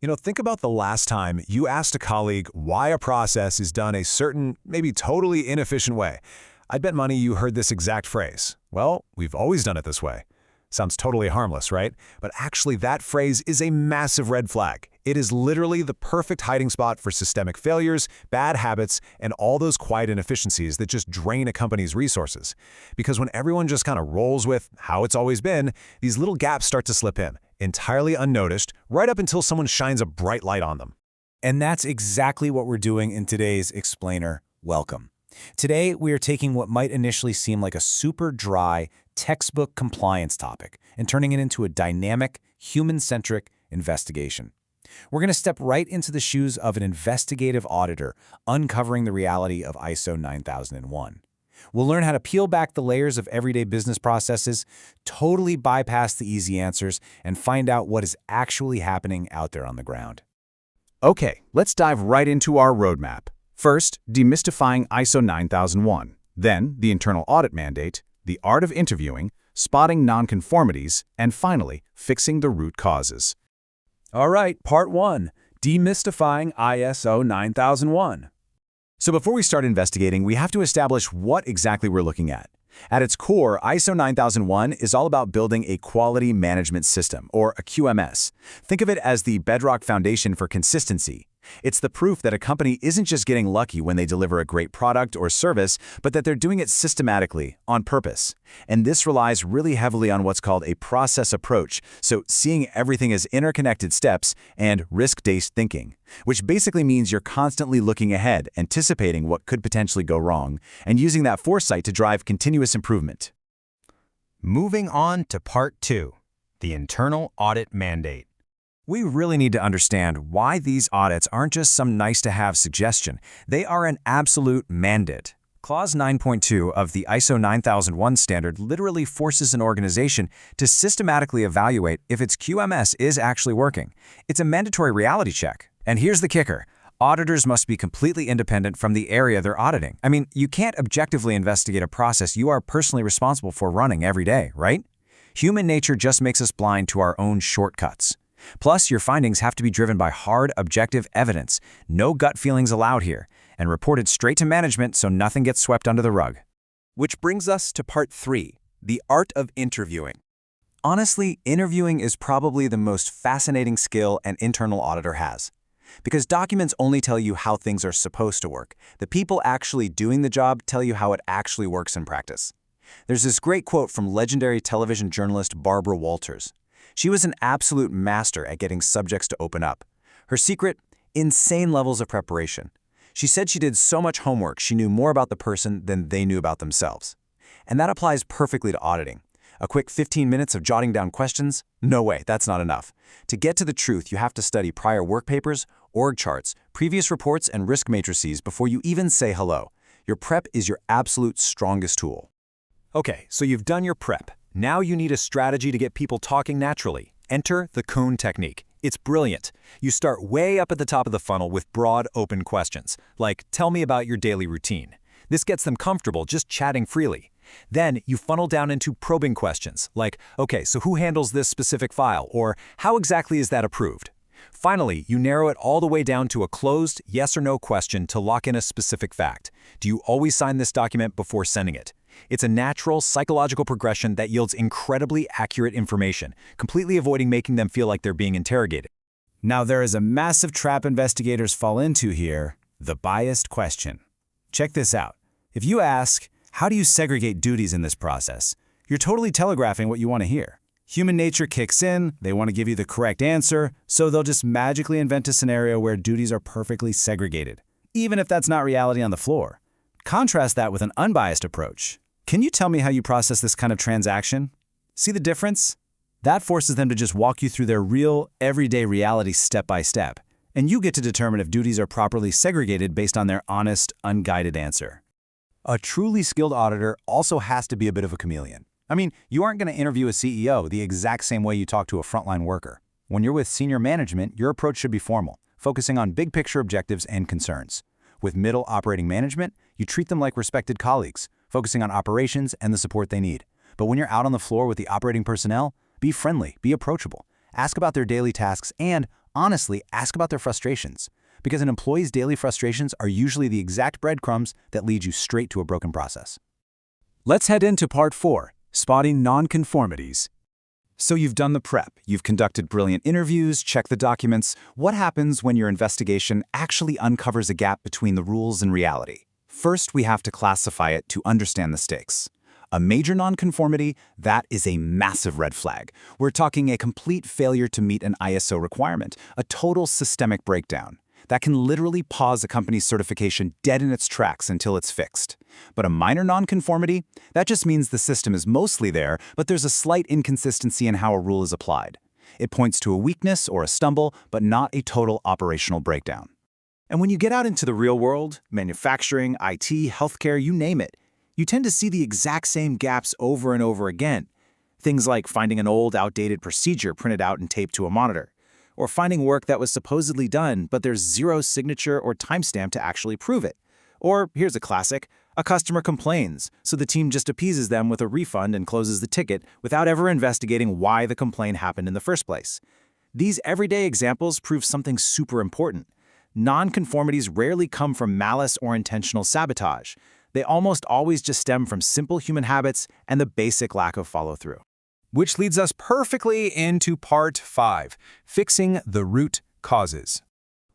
Think about the last time you asked a colleague why a process is done a certain, maybe totally inefficient way. I'd bet money you heard this exact phrase. Well, we've always done it this way. Sounds totally harmless, right? But actually, that phrase is a massive red flag. It is literally the perfect hiding spot for systemic failures, bad habits, and all those quiet inefficiencies that just drain a company's resources. Because when everyone just kind of rolls with how it's always been, these little gaps start to slip in, entirely unnoticed, right up until someone shines a bright light on them. And that's exactly what we're doing in today's Explainer. Welcome. Today, we are taking what might initially seem like a super dry, textbook compliance topic and turning it into a dynamic, human-centric investigation. We're going to step right into the shoes of an investigative auditor, uncovering the reality of ISO 9001. We'll learn how to peel back the layers of everyday business processes, totally bypass the easy answers, and find out what is actually happening out there on the ground. Okay, let's dive right into our roadmap. First, demystifying ISO 9001, then the internal audit mandate, the art of interviewing, spotting nonconformities, and finally, fixing the root causes. All right, part 1, demystifying ISO 9001. So before we start investigating, we have to establish what exactly we're looking at. At its core, ISO 9001 is all about building a quality management system, or a QMS. Think of it as the bedrock foundation for consistency. It's the proof that a company isn't just getting lucky when they deliver a great product or service, but that they're doing it systematically, on purpose. And this relies really heavily on what's called a process approach, so seeing everything as interconnected steps, and risk-based thinking, which basically means you're constantly looking ahead, anticipating what could potentially go wrong, and using that foresight to drive continuous improvement. Moving on to Part 2, the internal audit mandate. We really need to understand why these audits aren't just some nice-to-have suggestion. They are an absolute mandate. Clause 9.2 of the ISO 9001 standard literally forces an organization to systematically evaluate if its QMS is actually working. It's a mandatory reality check. And here's the kicker. Auditors must be completely independent from the area they're auditing. I mean, you can't objectively investigate a process you are personally responsible for running every day, right? Human nature just makes us blind to our own shortcuts. Plus, your findings have to be driven by hard, objective evidence. No gut feelings allowed here, and reported straight to management so nothing gets swept under the rug. Which brings us to Part 3, the art of interviewing. Honestly, interviewing is probably the most fascinating skill an internal auditor has. Because documents only tell you how things are supposed to work. The people actually doing the job tell you how it actually works in practice. There's this great quote from legendary television journalist Barbara Walters. She was an absolute master at getting subjects to open up. Her secret? Insane levels of preparation. She said she did so much homework she knew more about the person than they knew about themselves. And that applies perfectly to auditing. A quick 15 minutes of jotting down questions? No way, that's not enough. To get to the truth, you have to study prior work papers, org charts, previous reports, and risk matrices before you even say hello. Your prep is your absolute strongest tool. Okay, so you've done your prep. Now you need a strategy to get people talking naturally. Enter the Kuhn technique. It's brilliant. You start way up at the top of the funnel with broad, open questions, like, tell me about your daily routine. This gets them comfortable just chatting freely. Then you funnel down into probing questions, like, okay, so who handles this specific file, or how exactly is that approved? Finally, you narrow it all the way down to a closed yes or no question to lock in a specific fact. Do you always sign this document before sending it? It's a natural, psychological progression that yields incredibly accurate information, completely avoiding making them feel like they're being interrogated. Now there is a massive trap investigators fall into here, the biased question. Check this out. If you ask, how do you segregate duties in this process? You're totally telegraphing what you want to hear. Human nature kicks in, they want to give you the correct answer, so they'll just magically invent a scenario where duties are perfectly segregated, even if that's not reality on the floor. Contrast that with an unbiased approach. Can you tell me how you process this kind of transaction? See the difference? That forces them to just walk you through their real, everyday reality step by step, and you get to determine if duties are properly segregated based on their honest, unguided answer. A truly skilled auditor also has to be a bit of a chameleon. I mean, you aren't going to interview a CEO the exact same way you talk to a frontline worker. When you're with senior management, your approach should be formal, focusing on big picture objectives and concerns. With middle operating management, you treat them like respected colleagues, focusing on operations and the support they need. But when you're out on the floor with the operating personnel, be friendly, be approachable, ask about their daily tasks, and honestly, ask about their frustrations, because an employee's daily frustrations are usually the exact breadcrumbs that lead you straight to a broken process. Let's head into Part 4, spotting nonconformities. So you've done the prep, you've conducted brilliant interviews, checked the documents. What happens when your investigation actually uncovers a gap between the rules and reality? First, we have to classify it to understand the stakes. A major nonconformity, that is a massive red flag. We're talking a complete failure to meet an ISO requirement, a total systemic breakdown. That can literally pause a company's certification dead in its tracks until it's fixed. But a minor nonconformity, that just means the system is mostly there, but there's a slight inconsistency in how a rule is applied. It points to a weakness or a stumble, but not a total operational breakdown. And when you get out into the real world, manufacturing, IT, healthcare, you name it, you tend to see the exact same gaps over and over again. Things like finding an old, outdated procedure printed out and taped to a monitor, or finding work that was supposedly done, but there's zero signature or timestamp to actually prove it. Or, here's a classic, a customer complains, so the team just appeases them with a refund and closes the ticket without ever investigating why the complaint happened in the first place. These everyday examples prove something super important. Nonconformities rarely come from malice or intentional sabotage. They almost always just stem from simple human habits and the basic lack of follow-through. Which leads us perfectly into Part 5, fixing the root causes.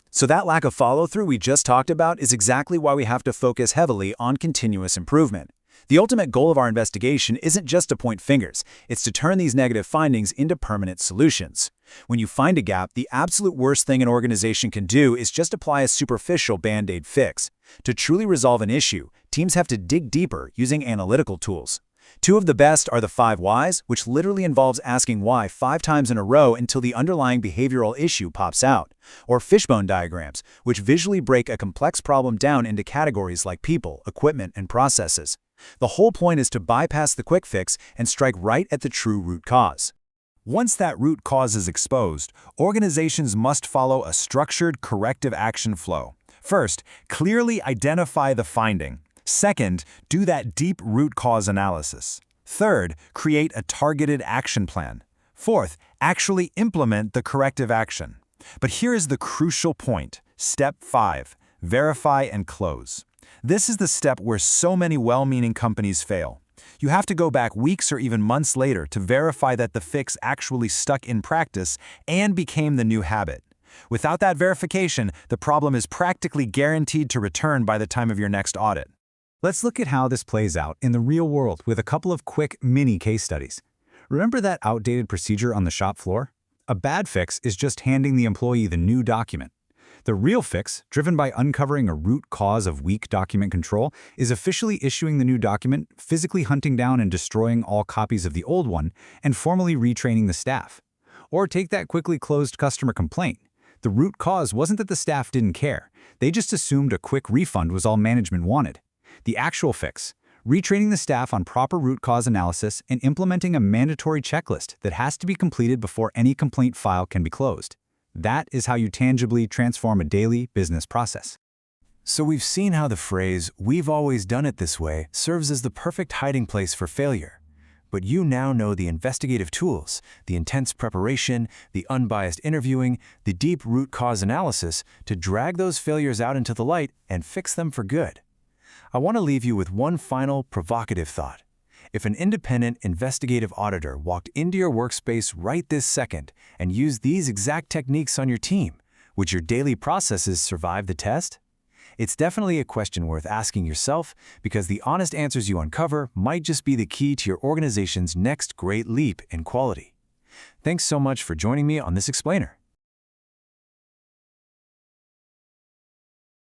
So that lack of follow-through we just talked about is exactly why we have to focus heavily on continuous improvement. The ultimate goal of our investigation isn't just to point fingers, it's to turn these negative findings into permanent solutions. When you find a gap, the absolute worst thing an organization can do is just apply a superficial band-aid fix. To truly resolve an issue, teams have to dig deeper using analytical tools. Two of the best are the 5 whys, which literally involves asking why 5 times in a row until the underlying behavioral issue pops out, or fishbone diagrams, which visually break a complex problem down into categories like people, equipment, and processes. The whole point is to bypass the quick fix and strike right at the true root cause. Once that root cause is exposed, organizations must follow a structured corrective action flow. First, clearly identify the finding. Second, do that deep root cause analysis. Third, create a targeted action plan. Fourth, actually implement the corrective action. But here is the crucial point. Step 5, verify and close. This is the step where so many well-meaning companies fail. You have to go back weeks or even months later to verify that the fix actually stuck in practice and became the new habit. Without that verification, the problem is practically guaranteed to return by the time of your next audit. Let's look at how this plays out in the real world with a couple of quick mini case studies. Remember that outdated procedure on the shop floor? A bad fix is just handing the employee the new document. The real fix, driven by uncovering a root cause of weak document control, is officially issuing the new document, physically hunting down and destroying all copies of the old one, and formally retraining the staff. Or take that quickly closed customer complaint. The root cause wasn't that the staff didn't care. They just assumed a quick refund was all management wanted. The actual fix, retraining the staff on proper root cause analysis and implementing a mandatory checklist that has to be completed before any complaint file can be closed. That is how you tangibly transform a daily business process. So we've seen how the phrase, "we've always done it this way," serves as the perfect hiding place for failure. But you now know the investigative tools, the intense preparation, the unbiased interviewing, the deep root cause analysis to drag those failures out into the light and fix them for good. I want to leave you with one final provocative thought. If an independent investigative auditor walked into your workspace right this second and used these exact techniques on your team, would your daily processes survive the test? It's definitely a question worth asking yourself, because the honest answers you uncover might just be the key to your organization's next great leap in quality. Thanks so much for joining me on this explainer.